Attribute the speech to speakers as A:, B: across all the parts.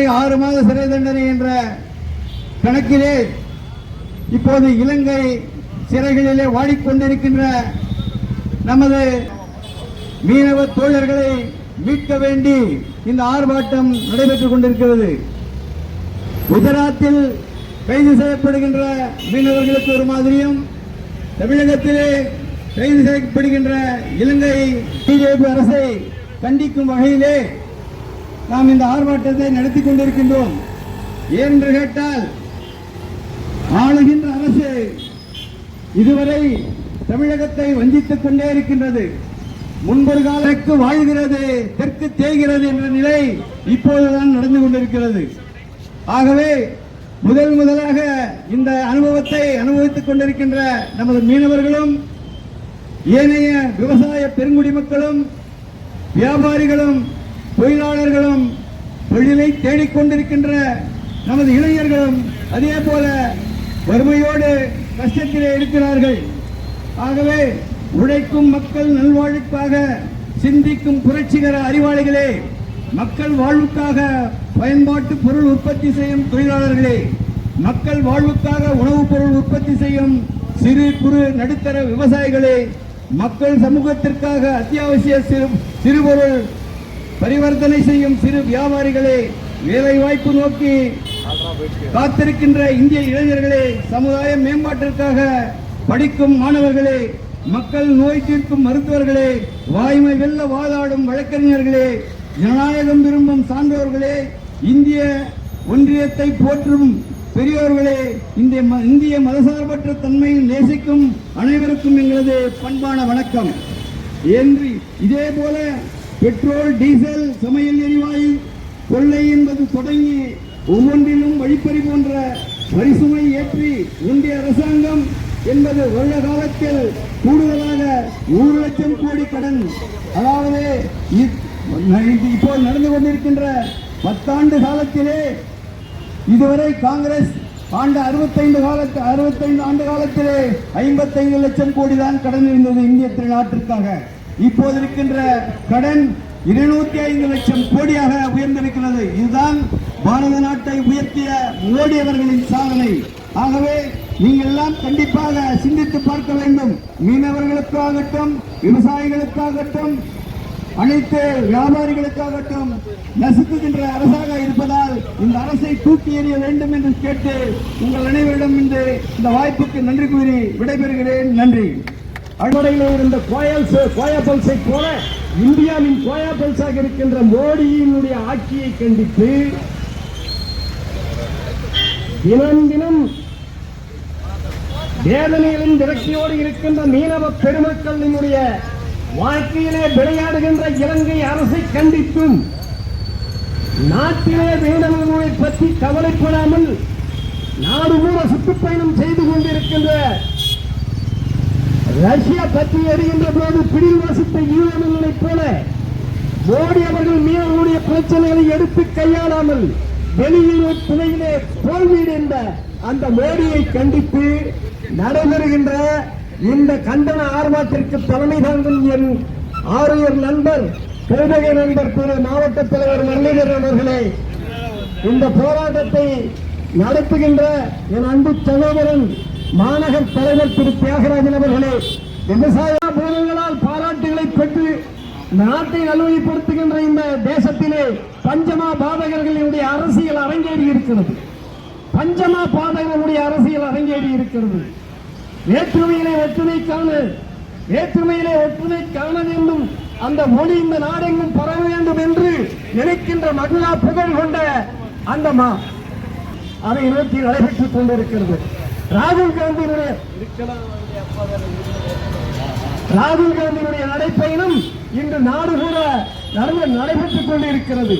A: 6 மாத சிறை தண்டனை என்ற கணக்கிலே இப்போது இலங்கை சிறைகளிலே வாடிக்கொண்டிருக்கின்ற நமது மீனவ தோழர்களை மீட்க வேண்டி இந்த ஆர்ப்பாட்டம் நடைபெற்றுக் கொண்டிருக்கிறது. குஜராத்தில் கைது செய்யப்படுகின்ற மீனவர்களுக்கு ஒரு மாதிரியும், தமிழகத்திலே கைது செய்யப்படுகின்ற இலங்கை பிஜேபி அரசை கண்டிக்கும் வகையிலே நாம் இந்த ஆர்ப்பாட்டத்தை நடத்தி கொண்டிருக்கின்றோம். ஏனென்று கேட்டால், ஆளுகின்ற அரசு இதுவரை தமிழகத்தை வஞ்சித்துக் கொண்டே இருக்கின்றது. முன்பொரு காலத்துக்கு வாழ்கிறது, தெற்கு தேய்கிறது என்ற நிலை இப்போதுதான் நடந்து கொண்டிருக்கிறது. ஆகவே முதலாக இந்த அனுபவத்தை அனுபவித்துக் கொண்டிருக்கின்ற நமது மீனவர்களும், ஏனைய விவசாய பெருங்குடி மக்களும், வியாபாரிகளும், தொழிலாளர்களும், தொழிலை தேடிக்கொண்டிருக்கின்ற நமது இளைஞர்களும் அதே போல வறுமையோடு கஷ்டத்திலே இருக்கிறார்கள். ஆகவே உழைக்கும் மக்கள் நல்வாழ்வுக்காக சிந்திக்கும் புரட்சிகர அறிவாளிகளே, மக்கள் வாழ்வுக்காக பயன்பாட்டு பொருள் உற்பத்தி செய்யும் தொழிலாளர்களே, மக்கள் வாழ்வுக்காக உணவுப் பொருள் உற்பத்தி செய்யும் சிறு குறு நடுத்தர விவசாயிகளே, மக்கள் சமூகத்திற்காக அத்தியாவசிய சிறுபொருள் பரிவர்த்தனை செய்யும் சிறு வியாபாரிகளே, வேலை வாய்ப்பு நோக்கி காத்திருக்கின்ற இந்திய இளைஞர்களே, சமுதாய மேம்பாட்டிற்காக படிக்கும் மாணவர்களே, மக்கள் நோய் தீர்க்கும் மருத்துவர்களே, வாய்மை வெல்ல வாதாடும் வழக்கறிஞர்களே, ஜனநாயகம் விரும்பும் சான்றோர்களே, இந்திய ஒன்றியத்தை போற்றும் பெரியோர்களே, இந்திய மதசார்பற்ற தன்மையில் நேசிக்கும் அனைவருக்கும் எங்களது பண்பான வணக்கம். என்று இதே போல பெட்ரோல், டீசல், சமையல் எரிவாயு கொள்ளை என்பது தொடங்கி ஒவ்வொன்றிலும் வழிப்பறி போன்ற வரிசுமை ஏற்றி ஒன்றிய அரசாங்கம் என்பது வருட காலத்தில் கூடுதலாக 100 லட்சம் கோடி கடன், அதாவது இப்போது நடந்து கொண்டிருக்கின்ற 10 ஆண்டு காலத்திலே இதுவரை காங்கிரஸ் ஆண்டு 65 ஆண்டு காலத்திலே 55 லட்சம் கோடி தான் கடன் இருந்தது இந்திய திருநாட்டிற்காக. இப்போது இருக்கின்ற கடன் 205 லட்சம் கோடியாக உயர்ந்திருக்கிறது. இதுதான் பாரத நாட்டை உயர்த்திய மோடி அவர்களின் சாதனை. ஆகவே நீங்கள் எல்லாம் கண்டிப்பாக சிந்தித்து பார்க்க வேண்டும். மீனவர்களுக்காகட்டும், விவசாயிகளுக்காகட்டும், அனைத்து வியாபாரிகளுக்காகட்டும் நசுக்குகின்ற அரசாக இருப்பதால் இந்த அரசை தூக்கி எறிய வேண்டும் என்று கேட்டு உங்கள் அனைவரிடம் இந்த வாய்ப்புக்கு நன்றி கூறி விடைபெறுகிறேன். நன்றி.
B: அடிப்படையில் இருந்த கோயாபல்ஸை போல இந்தியாவின் கோயாபல்ஸாக இருக்கின்ற மோடியினுடைய ஆட்சியை கண்டித்து தினம் வேதனைகளின் விரக்தியோடு இருக்கின்ற மீனவ பெருமக்களினுடைய வாழ்க்கையிலே விளையாடுகின்ற இலங்கை அரசை கண்டித்தும், நாட்டிலே மீனவர்களை பற்றி கவலைப்படாமல் நாடு மூல சுற்றுப்பயணம் செய்து கொண்டிருக்கின்ற ரஷ்யா பற்றி எறிகின்ற போது பிடில் வாசித்த ஈழங்களைப் போல மோடி அவர்கள் மீனவர்களுடைய பிரச்சனைகளை எடுத்து கையாளாமல் வெளியில் துணையிலே தோல்வியடைந்த அந்த மோடியை கண்டித்து நடைபெறுகின்ற இந்த கண்டன ஆர்ப்பாட்டத்திற்கு தலைமை தாங்கும் என் ஆரியர் நண்பர், கௌதக நண்பர் திரு மாவட்ட தலைவர் மல்லிகர் அவர்களே, இந்த போராட்டத்தை நடத்துகின்ற என் அன்பு சகோதரன் மாநகர் தலைவர் திரு தியாகராஜன் அவர்களே, விவசாய போராட்டங்களால் பாராட்டுகளை பெற்று நாட்டை நல்வழிப்படுத்துகின்ற இந்த தேசத்திலே பஞ்சமா பாதகர்களுடைய அரசியல் அரங்கேறி இருக்கிறது. பஞ்சமா பாதகர்களுடைய அரசியல் அரங்கேறி இருக்கிறது. வேற்றுமையிலே ஒற்றுமை காண வேண்டும், அந்த மொழி இந்த நாடெங்கும் பரவ வேண்டும் என்று நினைக்கின்ற மகளா புகழ் கொண்ட அந்த அதை நோக்கி நடைபெற்றுக் கொண்டிருக்கிறது. ராகுல் காந்தியினுடைய நடைப்பயணம் இன்று நாடு கூட நடைபெற்றுக் கொண்டிருக்கிறது.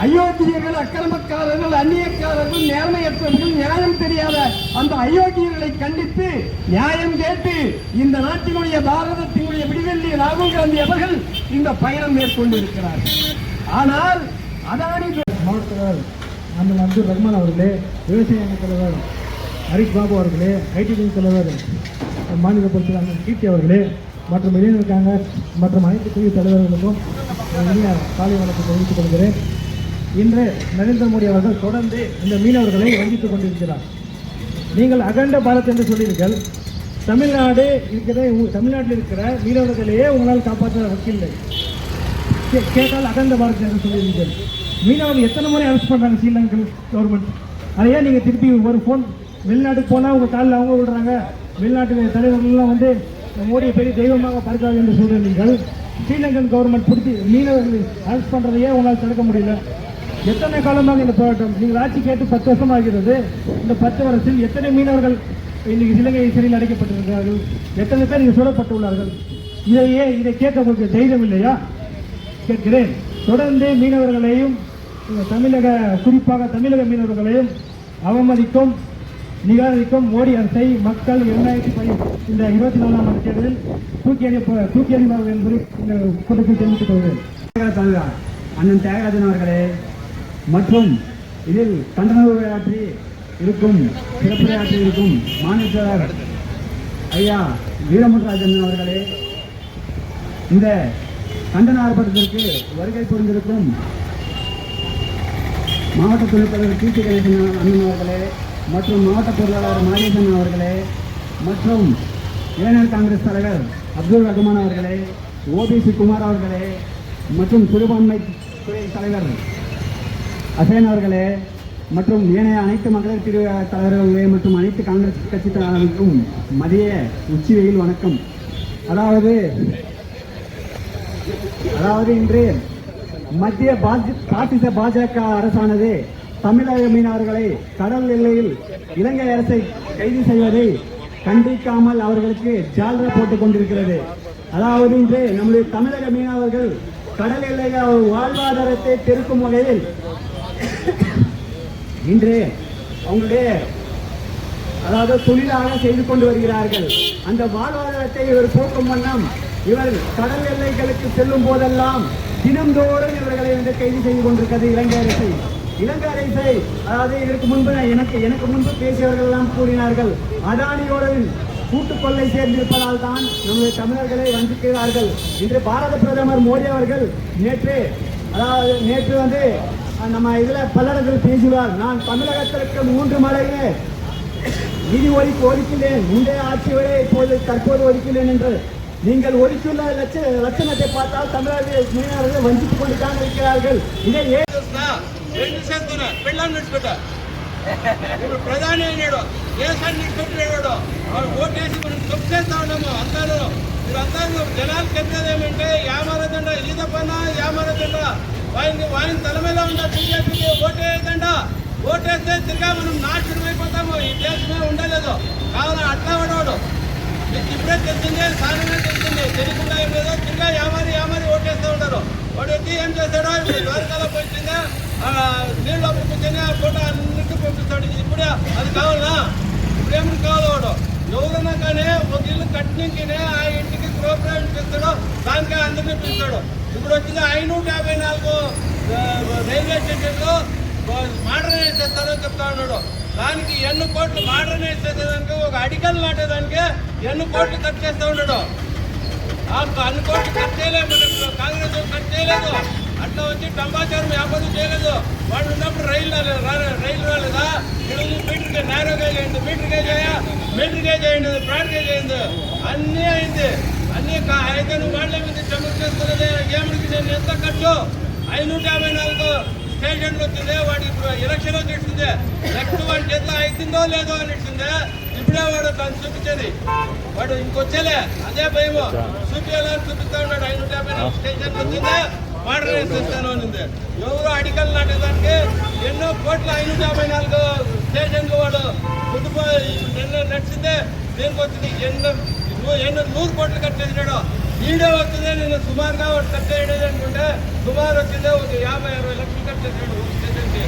B: அயோக்கியர்கள், அக்கிரமக்காரர்கள், அந்நியக்காரர்கள், நேர்மையற்றவர்கள், நியாயம் தெரியாத அந்த அயோக்கியர்களை கண்டித்து நியாயம் கேட்டு இந்த நாட்டினுடைய பாரதத்தினுடைய விடுதலை ராகுல் காந்தி அவர்கள் இந்த பயணம் மேற்கொண்டிருக்கிறார்கள். ஆனால் அதானி
C: மாவட்ட நம்ம அப்துல் ரஹ்மான் அவர்களே, விவசாய தலைவர் ஹரிஷ் பாபு அவர்களே, ஐடி தலைவர் மாநில பொறுப்பு அண்ணன் கீர்த்தி அவர்களே மற்றும் இளைஞர் காங்கிரஸ் மற்றும் அனைத்து பிரிவு தலைவர்களுக்கும் காலை வணக்கம் தெரிவித்துக் கொள்கிறேன். இன்று நரேந்திர மோடி அவர்கள் தொடர்ந்து இந்த மீனவர்களை வஞ்சித்துக் கொண்டிருக்கிறார். நீங்கள் அகண்ட பாரத் என்று சொல்லியிருங்கள். தமிழ்நாடு இருக்கிற தமிழ்நாட்டில் இருக்கிற மீனவர்களையே உங்களால் காப்பாற்ற வக்கில்லை. கேட்டால் அகண்ட பாரத் என்று சொல்லியிருங்கள். மீனவர்கள் எத்தனை முறை அரெஸ்ட் பண்ணுறாங்க ஸ்ரீலங்கன் கவர்மெண்ட். அதையே நீங்கள் திருப்பி ஒரு ஃபோன் வெளிநாட்டுக்கு போனால் உங்கள் காலில் அவங்க விடுறாங்க. வெளிநாட்டு தலைவர்கள்லாம் வந்து மோடியை பெரிய தெய்வமாக பார்க்காது என்று சொல்கிறீர்கள். ஸ்ரீலங்கன் கவர்மெண்ட் பிடிச்சி மீனவர்கள் அரெஸ்ட் பண்ணுறதையே உங்களால் தடுக்க முடியல. எத்தனை காலமாக இந்த போராட்டம்? நீங்கள் ஆட்சி கேட்டு 10 வருஷம் ஆகிறது. இந்த 10 வருஷத்தில் எத்தனை மீனவர்கள் இன்னைக்கு இலங்கை சிறையில் அடைக்கப்பட்டிருக்கிறார்கள்? எத்தனை பேர் இங்கே சுடப்பட்டுள்ளார்கள்? இதை கேட்க உங்களுக்கு தைரியம் இல்லையா? கேட்கிறேன். தொடர்ந்து மீனவர்களையும் குறிப்பாக தமிழக மீனவர்களையும் அவமதிக்கும் நிராகரிக்கும் மோடி அரசை மக்கள் இந்த 24ஆம் ஆண்டு தேர்தலில் தூக்கி எறிவார்கள் என்பதை இந்த கூட்டத்தில் தெரிவித்துக் கொள்கிறேன்.
A: அண்ணன் தியாகராஜன் அவர்களே மற்றும் இதில் கண்டன உரையாற்றி இருக்கும் சிறப்புரையாற்றி இருக்கும் மாநில செயலாளர் ஐயா வீரமுருகராஜன் அவர்களே, இந்த கண்டன ஆர்ப்பாட்டத்திற்கு வருகை புரிந்திருக்கும் மாவட்ட துணைத் தலைவர் கீர்த்தி கணேசன் அண்ணன் அவர்களே மற்றும் மாவட்ட பொருளாளர் மாரியசன் அவர்களே மற்றும் இளைஞர் காங்கிரஸ் தலைவர் அப்துல் ரஹ்மான் அவர்களே, ஓபிசி குமார் அவர்களே மற்றும் சிறுபான்மை துறை தலைவர் அசேன் அவர்களே மற்றும் ஏனைய அனைத்து மகளிர் பிரிவு தலைவர்களே மற்றும் அனைத்து காங்கிரஸ் கட்சி தலைவர்களுக்கும் மதிய உச்சி வெயில் வணக்கம். அதாவது இன்று மத்திய பாசிச பாஜக அரசானது தமிழக மீனவர்களை கடல் எல்லையில் இலங்கை அரசை கைது செய்வதை கண்டிக்காமல் அவர்களுக்கு ஜால்ரா போட்டுக் கொண்டிருக்கிறது. அதாவது இன்று நம்முடைய தமிழக மீனவர்கள் கடல் எல்லையில் வாழ்வாதாரத்தை பெருக்கும் வகையில் இன்று அவங்களுடைய தொழிலாக செய்து கொண்டு வருகிறார்கள். அந்த வாழ்வாதாரத்தை இவர் போக்கும் வண்ணம் இவர் கடல் எல்லைகளுக்கு செல்லும் போதெல்லாம் தினந்தோறும் இவர்களை கைது செய்து கொண்டிருக்கிறது இலங்கை அரசை. அதாவது இதற்கு முன்பு எனக்கு முன்பு பேசியவர்கள் எல்லாம் கூறினார்கள், அதானியோடு கூட்டுக் கொள்ளை சேர்ந்திருப்பதால் தான் நம்முடைய தமிழர்களை வஞ்சிக்கிறார்கள். இன்று பாரத பிரதமர் மோடி அவர்கள் நேற்று வந்து நம்ம இதுல பல்லடத்தில் பேசுவார், நான் தமிழகத்திற்கு 3 மடங்கு நிதி ஒதுக்கினேன், முந்தைய ஆட்சியோட தற்போது ஒதுக்கினேன் என்று. நீங்கள் ஒதுக்கியுள்ள லட்சணத்தை பார்த்தால் தமிழக மீனவர்கள் வஞ்சித்துக் கொண்டுதான் இருக்கிறார்கள். இதை
D: పెళ్ళాన్ని నిడిచిపెట్ట ఇప్పుడు ప్రధాని అయినాడు, దేశాన్ని నిడిచిపెట్టినాడు. ఓటేసి మనం తప్పు చేస్తా ఉన్నాము. మీరందరూ జనాలు చెప్పేది ఏమంటే యామరదండ ఈత పైన యామరదండ వాయిని తల మీద ఉన్న బీజేపీకి ఓటేస్తే తిరిగా మనం నాశనం అయిపోతాము. ఈ దేశమే ఉండలేదు. కావాలని అట్లా పడవాడు ఇప్పుడే తెలిసిందే, సాధారణ తెలిసిందే, తెలియకుండా ఏం లేదో తిరిగా యామారి ఓటేస్తూ ఉంటారు. వాడు వచ్చి ఏం చేస్తాడో ఇప్పుడు ద్వారకాలో పోయించిందే నీళ్ళు పంపించని ఆ ఫోటో అన్నింటికి పంపిస్తాడు. ఇప్పుడే అది కావాలనా? ఇప్పుడేమి కావాలి? వాడు ఎవరన్నా కానీ ఒక ఇల్లు కట్టినకినే ఆ ఇంటికి గృహప్రవేశం చేస్తాడో దానికే అందరినీ పిలుస్తాడు. ఇప్పుడు వచ్చింది 554 రైల్వే స్టేషన్లో మోడర్నైజ్ చేస్తారని చెప్తా ఉన్నాడు. దానికి ఎన్ని కోట్లు మోడర్నైజ్ చేసేదానికి, ఒక అడికలు నాటేదానికి ఎన్ని కోట్లు ఖర్చు చేస్తూ ఉన్నాడు. అన్ని కోట్లు ఖర్చు చేయలేదు, మన కాంగ్రెస్ ఖర్చు చేయలేదు. అట్లా వచ్చి టంబాచారం వ్యాపారం చేయలేదు. వాళ్ళు ఉన్నప్పుడు రైలు రాలేదా? ఈరోజు మీటర్ నేరో గేజ్ అయింది, మీటర్ గేజ్ అయింది, బ్రాడ్ గేజ్ అయింది, అన్నీ అయింది. అన్నీ అయితే నువ్వు వాళ్ళ మీద చమక్ చేస్తున్నది ఏమిటికి? నేను ఎంత ఖర్చు 554 స్టేషన్లు వచ్చింది. వాడి ఎలక్షన్ వచ్చింది. నెక్స్ట్ వాడి ఎంత అవుతుందో లేదో అని ఇచ్చింది. ఇప్పుడే వాడు దాన్ని చూపించేది. వాడు ఇంకొచ్చేలే అదే భయము. చూపించాలని చూపిస్తా ఉన్నాడు. 554 స్టేషన్లు వచ్చింది, మోడర్నైజ్ చేస్తాను అనింది. ఎవరు అడికలు నాటేదానికి ఎన్నో కోట్ల 554 స్టేషన్లు వాడు నడిచిందే. దేనికి వచ్చింది? ఎన్నో 100 కోట్లు ఖర్చు చేసినాడు. ఈడే వస్తుంది. నేను సుమారుగా వాడు ఖర్చు చేయలేదు అనుకుంటే సుమారు వచ్చిందే ఒక 50-60 లక్షలు ఖర్చు చేసినాడు ఒక స్టేషన్కి.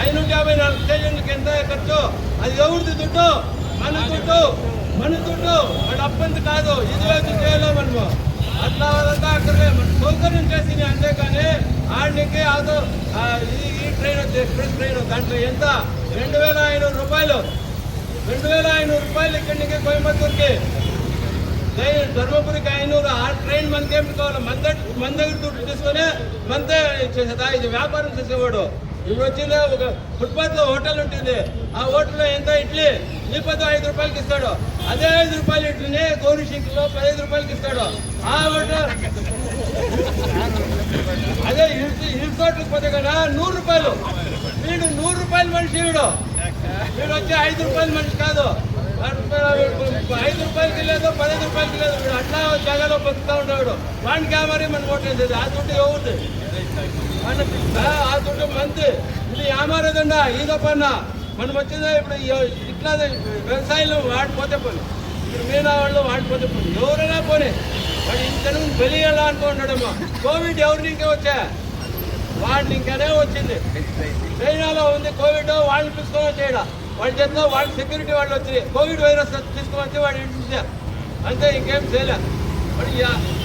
D: 554 స్టేషన్లకి ఎంత ఖర్చు? అది ఎవరిది దుడ్డు? మన దుడ్డు. వాడు అప్పంది కాదు. ఇది వచ్చి చేయాలో మనము అట్లా వాళ్ళంతా అక్కడే మన సౌకర్యం చేసింది. అంతేకాని ఆడికి అదో ఈ ట్రైన్ వచ్చి ఎక్స్ప్రెస్ ట్రైన్ దాంట్లో ఎంత 2500 రూపాయలు. 2500 రూపాయలు ఇక్కడి నుంచి కోయంబత్తూరుకి, ధర్మపురికి 500. ఆ ట్రైన్ మనకేమిటి కావాలి? మన దగ్గర దుడ్డు తీసుకొని మనతే చేసేదా? ఇది వ్యాపారం చేసేవాడు. ఇప్పుడు వచ్చింది ఒక ఫుట్పాత్ లో హోటల్ ఉంటుంది, ఆ హోటల్లో ఎంత ఇడ్లీ నీపతో 5 రూపాయలకి ఇస్తాడు. అదే 5 రూపాయల ఇడ్లీని గౌరీ శంకర్లో 15 రూపాయలకి ఇస్తాడు. ఆ హోటల్ అదే హిల్స్ పోతే కదా 100 రూపాయలు. వీడు 100 రూపాయల మనిషి, వీడు వచ్చి 5 రూపాయల మనిషి కాదు. 5 రూపాయలకి లేదు, 15 రూపాయలకి లేదు. వీడు అట్లా జగలో బతుకుతా ఉంటాడు. వాడికి మరి మనం ఓట్లేసేది. ఆ దుడ్డు ఎవరు? ఆ దుడ్డు మంది. ఇది యామారేదండ ఈదో పన్న. మనం వచ్చిందా ఇప్పుడు ఇట్లా వ్యవసాయంలో వాడిపోతే పోనీ, ఇప్పుడు మీనా వాళ్ళు వాడిపోతే పోనీ, ఎవరైనా పోనీ వాడు ఇంతను బలియాలా అనుకుంటాడమ్మా. కోవిడ్ ఎవరిని ఇంకా వచ్చా, వాడిని ఇంకానే వచ్చింది. చైనాలో ఉంది కోవిడ్, వాళ్ళని తీసుకొని వచ్చేయడా, వాళ్ళ చేతిలో వాళ్ళ సెక్యూరిటీ వాళ్ళు వచ్చి కోవిడ్ వైరస్ తీసుకొని వచ్చి వాడు ఇంటించా అంతే, ఇంకేం చేయలే. మరి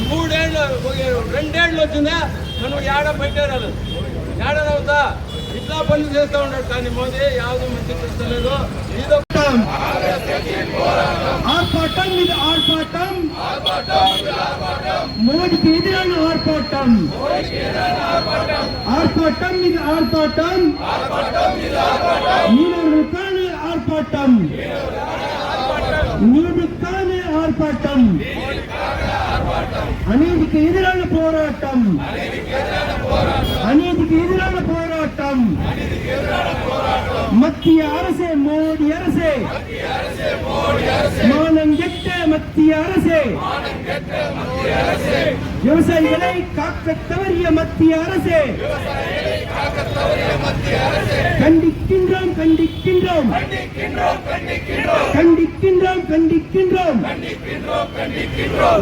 D: 3 ఏళ్ళు 2 ఏళ్ళు వచ్చిందా మనం ఏడ పెట్టారు, ఏడనవుతా ఇట్లా పనులు చేస్తూ ఉంటాడు. కానీ మోదీ యావదో మంచి చేస్తలేదు. ఇదో
B: ఆర్పాటం మీద ఆర్పాటం, మోడీకి ఎదురైన ఆర్పాటం, ఆర్పాటం మీద ఆర్పాటం, నీరు కానీ ఆర్పాటం, నీరు కానీ ఆర్పాటం, అన్నిటికి ఎదురైన పోరాటం, అన్నిటికి ఎదురైన పోరాటం. மத்திய அரசே, மோடி அரசே, மானம் கெட்ட மத்திய அரசே, விவசாயிகளை காக்க தவறிய மத்திய அரசே, கண்டிக்கின்றோம் கண்டிக்கின்றோம் கண்டிக்கின்றோம் கண்டிக்கின்றோம்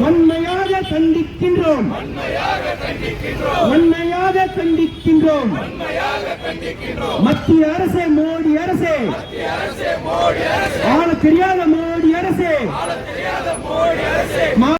B: வன்மையாக கண்டிக்கின்றோம், வன்மையாக கண்டிக்கின்றோம். மத்திய அரசே, மோடி அரசே, ஆள தெரியாத மோடி அரசே,